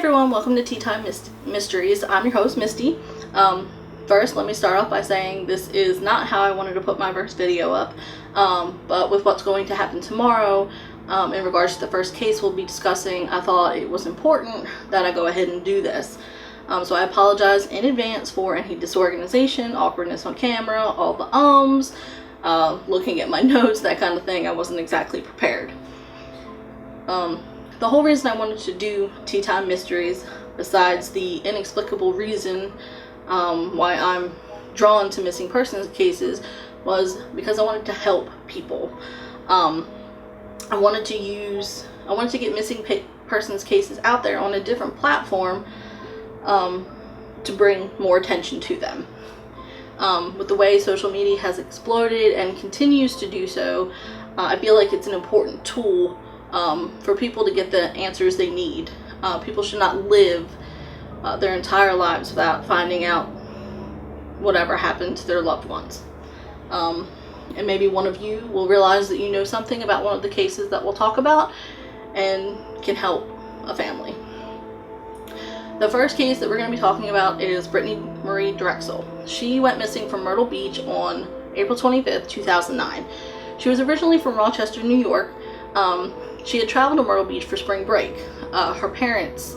everyone, welcome to Tea Time Mysteries. I'm your host, Misty. First, let me start off by saying this is not how I wanted to put my first video up, but with what's going to happen tomorrow, in regards to the first case we'll be discussing, I thought it was important that I go ahead and do this. So I apologize in advance for any disorganization, awkwardness on camera, all the looking at my notes, that kind of thing. I wasn't exactly prepared. The whole reason I wanted to do Tea Time Mysteries, besides the inexplicable reason why I'm drawn to missing persons cases, was because I wanted to help people. I wanted to get missing persons cases out there on a different platform to bring more attention to them. With the way social media has exploded and continues to do so, I feel like it's an important tool for people to get the answers they need. People should not live their entire lives without finding out whatever happened to their loved ones. And maybe one of you will realize that you know something about one of the cases that we'll talk about and can help a family. The first case that we're going to be talking about is Brittanee Marie Drexel. She went missing from Myrtle Beach on April 25th, 2009. She was originally from Rochester, New York. She had traveled to Myrtle Beach for spring break. Her parents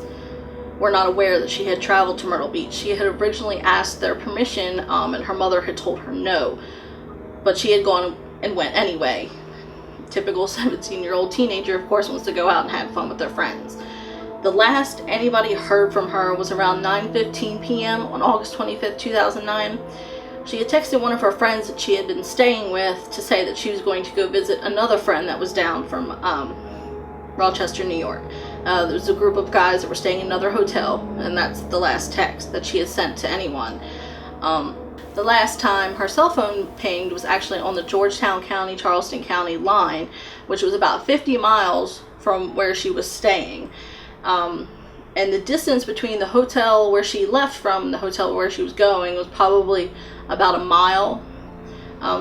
were not aware that she had traveled to Myrtle Beach. She had originally asked their permission, and her mother had told her no. But she had gone and went anyway. Typical 17-year-old teenager, of course, wants to go out and have fun with their friends. The last anybody heard from her was around 9:15 p.m. on August 25th, 2009. She had texted one of her friends that she had been staying with to say that she was going to go visit another friend that was down from Rochester, New York. There was a group of guys that were staying in another hotel, and that's the last text that she had sent to anyone. The last time her cell phone pinged was actually on the Georgetown County, Charleston County line, which was about 50 miles from where she was staying. And the distance between the hotel where she left from the hotel where she was going was probably about a mile.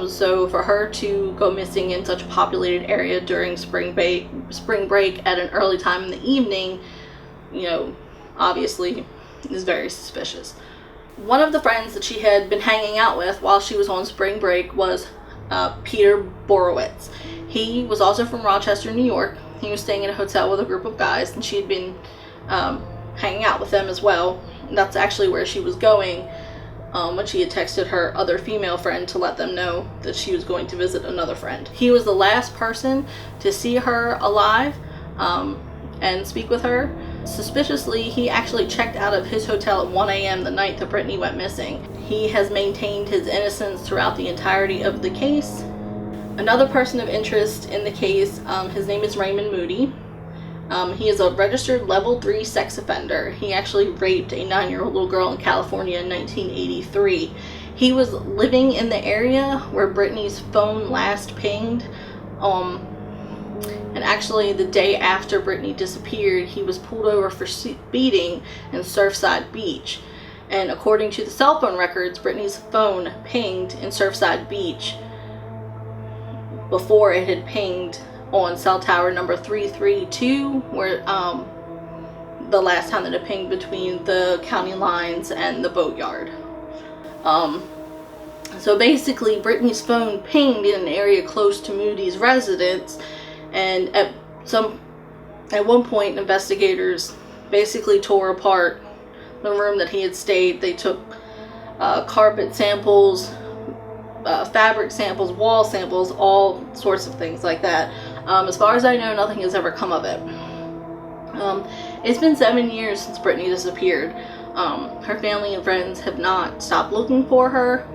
So for her to go missing in such a populated area during spring break at an early time in the evening, obviously is very suspicious. One of the friends that she had been hanging out with while she was on spring break was Peter Borowitz. He was also from Rochester, New York. He was staying in a hotel with a group of guys, and she had been hanging out with them as well. And that's actually where she was going when she had texted her other female friend to let them know that she was going to visit another friend. He was the last person to see her alive and speak with her. Suspiciously, he actually checked out of his hotel at 1 a.m. the night that Brittanee went missing. He has maintained his innocence throughout the entirety of the case. Another person of interest in the case, his name is Raymond Moody. He is a registered level 3 sex offender. He actually raped a 9-year-old little girl in California in 1983. He was living in the area where Brittanee's phone last pinged. And actually the day after Brittanee disappeared, he was pulled over for speeding in Surfside Beach. And according to the cell phone records, Brittanee's phone pinged in Surfside Beach before it had pinged on cell tower number 332, where the last time that it pinged between the county lines and the boatyard. So basically Brittanee's phone pinged in an area close to Moody's residence, and at one point investigators basically tore apart the room that he had stayed. They took carpet samples, fabric samples, wall samples, all sorts of things like that. As far as I know, nothing has ever come of it. It's been 7 years since Brittanee disappeared. Her family and friends have not stopped looking for her.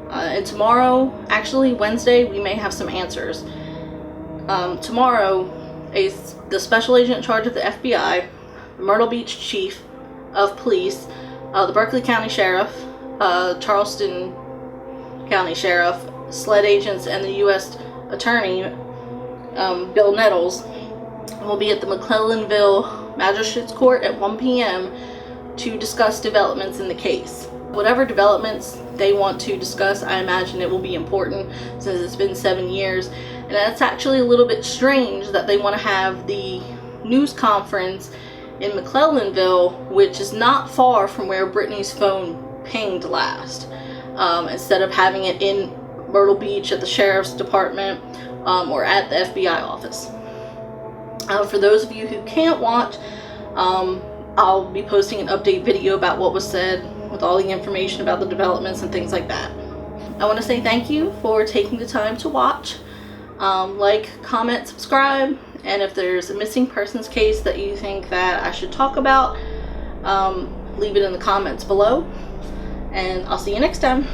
And tomorrow, actually Wednesday, we may have some answers. Tomorrow, the special agent in charge of the FBI, the Myrtle Beach Chief of Police, the Berkeley County Sheriff, Charleston County Sheriff, SLED agents, and the U.S. Attorney, Bill Nettles, will be at the McClellanville Magistrates Court at 1 p.m. to discuss developments in the case. Whatever developments they want to discuss, I imagine it will be important since it's been 7 years. And that's actually a little bit strange that they want to have the news conference in McClellanville, which is not far from where Brittanee's phone pinged last, instead of having it in Myrtle Beach at the sheriff's department or at the FBI office. For those of you who can't watch, I'll be posting an update video about what was said with all the information about the developments and things like that. I want to say thank you for taking the time to watch. Like, comment, subscribe, and if there's a missing persons case that you think that I should talk about, leave it in the comments below, and I'll see you next time.